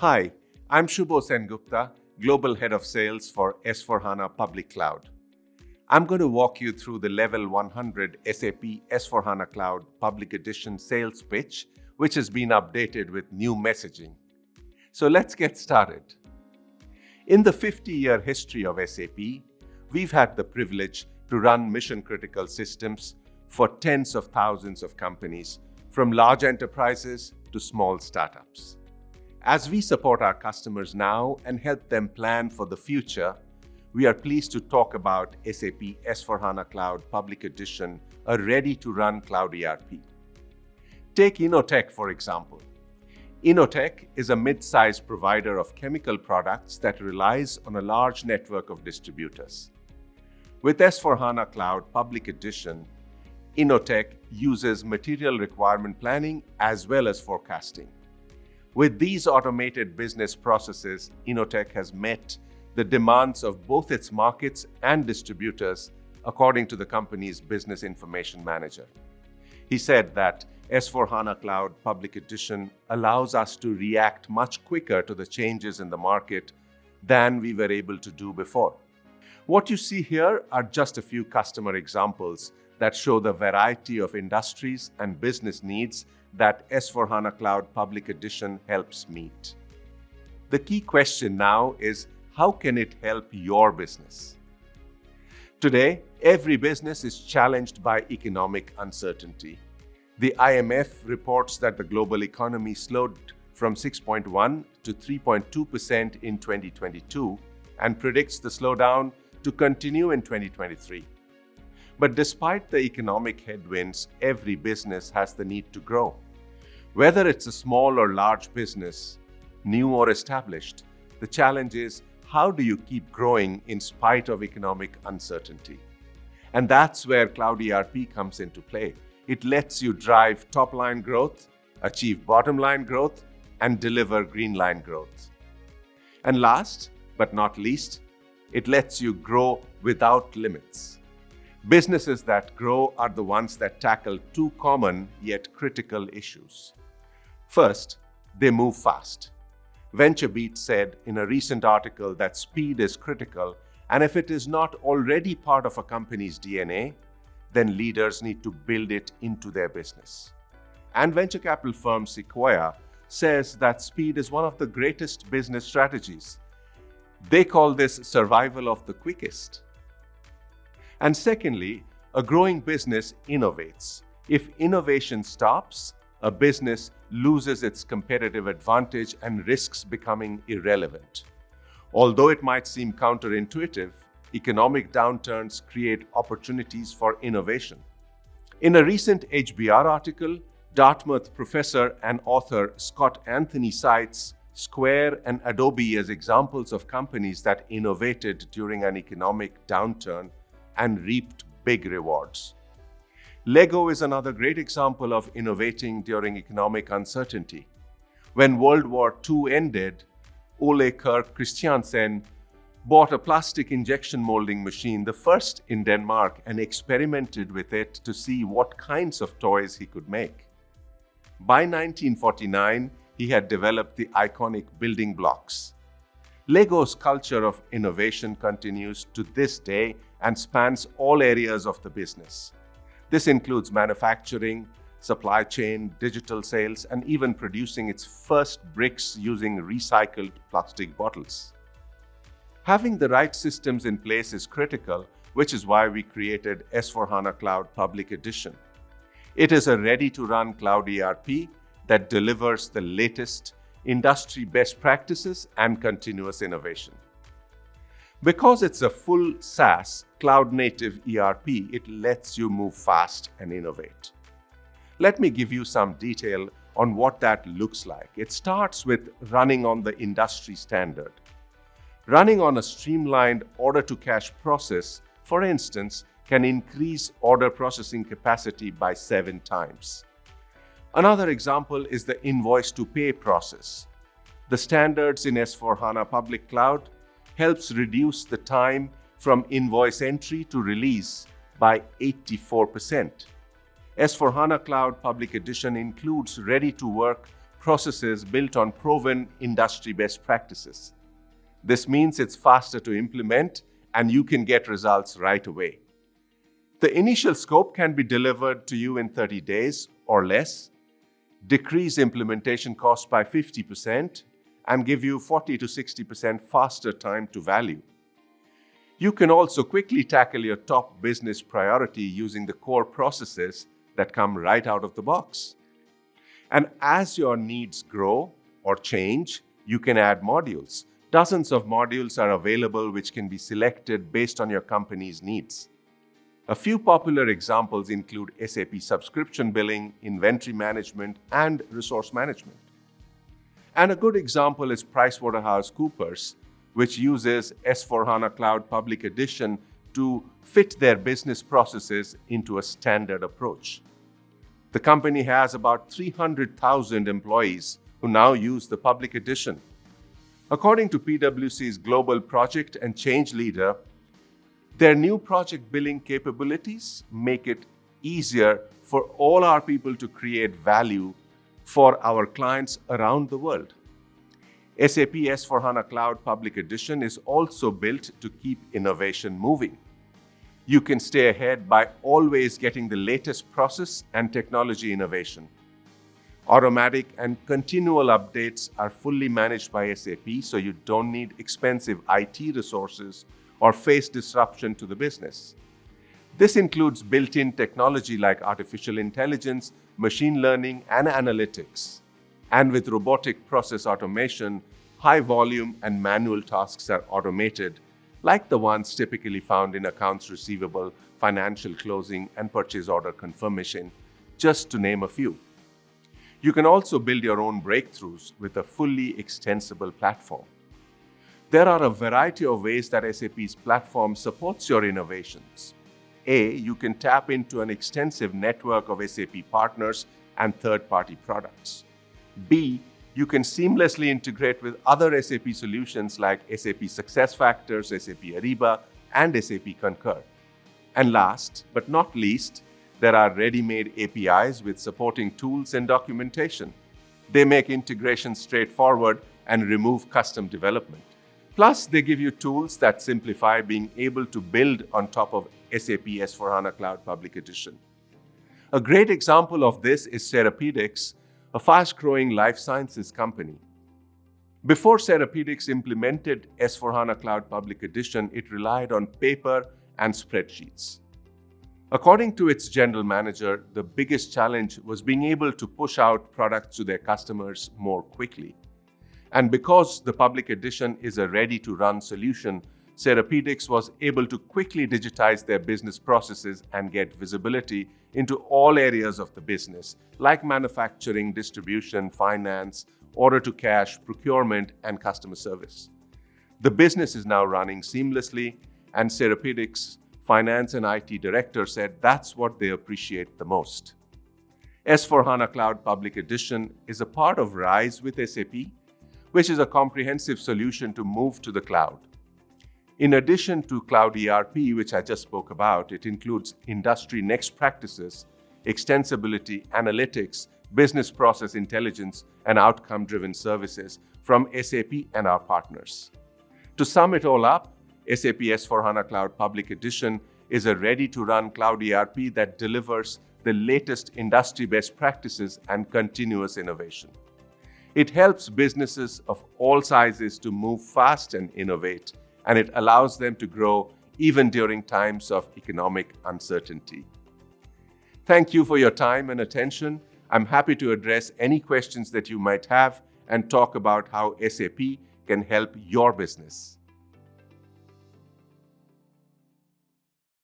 Hi, I'm Subho Sengupta, Global Head of Sales for S4HANA Public Cloud. I'm going to walk you through the Level 100 SAP S4HANA Cloud Public Edition sales pitch, which has been updated with new messaging. So let's get started. In the 50-year history of SAP, we've had the privilege to run mission-critical systems for tens of thousands of companies, from large enterprises to small startups. As we support our customers now and help them plan for the future, we are pleased to talk about SAP S4HANA Cloud Public Edition, a ready-to-run cloud ERP. Take Inotech, for example. Inotech is a mid-sized provider of chemical products that relies on a large network of distributors. With S4HANA Cloud Public Edition, Inotech uses material requirement planning as well as forecasting. With these automated business processes, Inotech has met the demands of both its markets and distributors, according to the company's business information manager. He said that S4HANA Cloud Public Edition allows us to react much quicker to the changes in the market than we were able to do before. What you see here are just a few customer examples that show the variety of industries and business needs that S4HANA Cloud Public Edition helps meet. The key question now is, how can it help your business? Today, every business is challenged by economic uncertainty. The IMF reports that the global economy slowed from 6.1% to 3.2% in 2022 and predicts the slowdown to continue in 2023. But despite the economic headwinds, every business has the need to grow. Whether it's a small or large business, new or established, the challenge is, how do you keep growing in spite of economic uncertainty? And that's where Cloud ERP comes into play. It lets you drive top-line growth, achieve bottom-line growth, and deliver green-line growth. And last but not least, it lets you grow without limits. Businesses that grow are the ones that tackle two common yet critical issues. First, they move fast. VentureBeat said in a recent article that speed is critical, and if it is not already part of a company's DNA, then leaders need to build it into their business. And venture capital firm Sequoia says that speed is one of the greatest business strategies. They call this survival of the quickest. And secondly, a growing business innovates. If innovation stops, a business loses its competitive advantage and risks becoming irrelevant. Although it might seem counterintuitive, economic downturns create opportunities for innovation. In a recent HBR article, Dartmouth professor and author Scott Anthony cites Square and Adobe as examples of companies that innovated during an economic downturn and reaped big rewards. Lego is another great example of innovating during economic uncertainty. When World War II ended, Ole Kirk Christiansen bought a plastic injection molding machine, the first in Denmark, and experimented with it to see what kinds of toys he could make. By 1949, he had developed the iconic building blocks. Lego's culture of innovation continues to this day and spans all areas of the business. This includes manufacturing, supply chain, digital sales, and even producing its first bricks using recycled plastic bottles. Having the right systems in place is critical, which is why we created S4HANA Cloud Public Edition. It is a ready-to-run cloud ERP that delivers the latest industry best practices and continuous innovation. Because it's a full SaaS, cloud-native ERP, it lets you move fast and innovate. Let me give you some detail on what that looks like. It starts with running on the industry standard. Running on a streamlined order-to-cash process, for instance, can increase order processing capacity by 7 times. Another example is the invoice-to-pay process. The standards in S4HANA Public Cloud helps reduce the time from invoice entry to release by 84%. S4HANA Cloud Public Edition includes ready-to-work processes built on proven industry best practices. This means it's faster to implement and you can get results right away. The initial scope can be delivered to you in 30 days or less, decrease implementation cost by 50%, and give you 40 to 60% faster time to value. You can also quickly tackle your top business priority using the core processes that come right out of the box. And as your needs grow or change, you can add modules. Dozens of modules are available which can be selected based on your company's needs. A few popular examples include SAP subscription billing, inventory management, and resource management. And a good example is PricewaterhouseCoopers, which uses S/4HANA Cloud Public Edition to fit their business processes into a standard approach. The company has about 300,000 employees who now use the Public Edition. According to PwC's Global Project and Change Leader, their new project billing capabilities make it easier for all our people to create value for our clients around the world. SAP S/4HANA Cloud Public Edition is also built to keep innovation moving. You can stay ahead by always getting the latest process and technology innovation. Automatic and continual updates are fully managed by SAP, so you don't need expensive IT resources or face disruption to the business. This includes built-in technology like artificial intelligence, machine learning, and analytics. And with robotic process automation, high volume and manual tasks are automated, like the ones typically found in accounts receivable, financial closing, and purchase order confirmation, just to name a few. You can also build your own breakthroughs with a fully extensible platform. There are a variety of ways that SAP's platform supports your innovations. A, you can tap into an extensive network of SAP partners and third-party products. B, you can seamlessly integrate with other SAP solutions like SAP SuccessFactors, SAP Ariba, and SAP Concur. And last but not least, there are ready-made APIs with supporting tools and documentation. They make integration straightforward and remove custom development. Plus, they give you tools that simplify being able to build on top of SAP S/4HANA Cloud Public Edition. A great example of this is Therapeutics, a fast-growing life sciences company. Before Therapeutics implemented S/4HANA Cloud Public Edition, it relied on paper and spreadsheets. According to its general manager, the biggest challenge was being able to push out products to their customers more quickly. And because the Public Edition is a ready-to-run solution, Therapeutics was able to quickly digitize their business processes and get visibility into all areas of the business, like manufacturing, distribution, finance, order-to-cash, procurement, and customer service. The business is now running seamlessly, and Therapeutics' finance and IT director said that's what they appreciate the most. S/4HANA Cloud Public Edition is a part of RISE with SAP, which is a comprehensive solution to move to the cloud. In addition to Cloud ERP, which I just spoke about, it includes industry next practices, extensibility, analytics, business process intelligence, and outcome-driven services from SAP and our partners. To sum it all up, SAP S/4HANA Cloud Public Edition is a ready-to-run Cloud ERP that delivers the latest industry best practices and continuous innovation. It helps businesses of all sizes to move fast and innovate, and it allows them to grow even during times of economic uncertainty. Thank you for your time and attention. I'm happy to address any questions that you might have and talk about how SAP can help your business.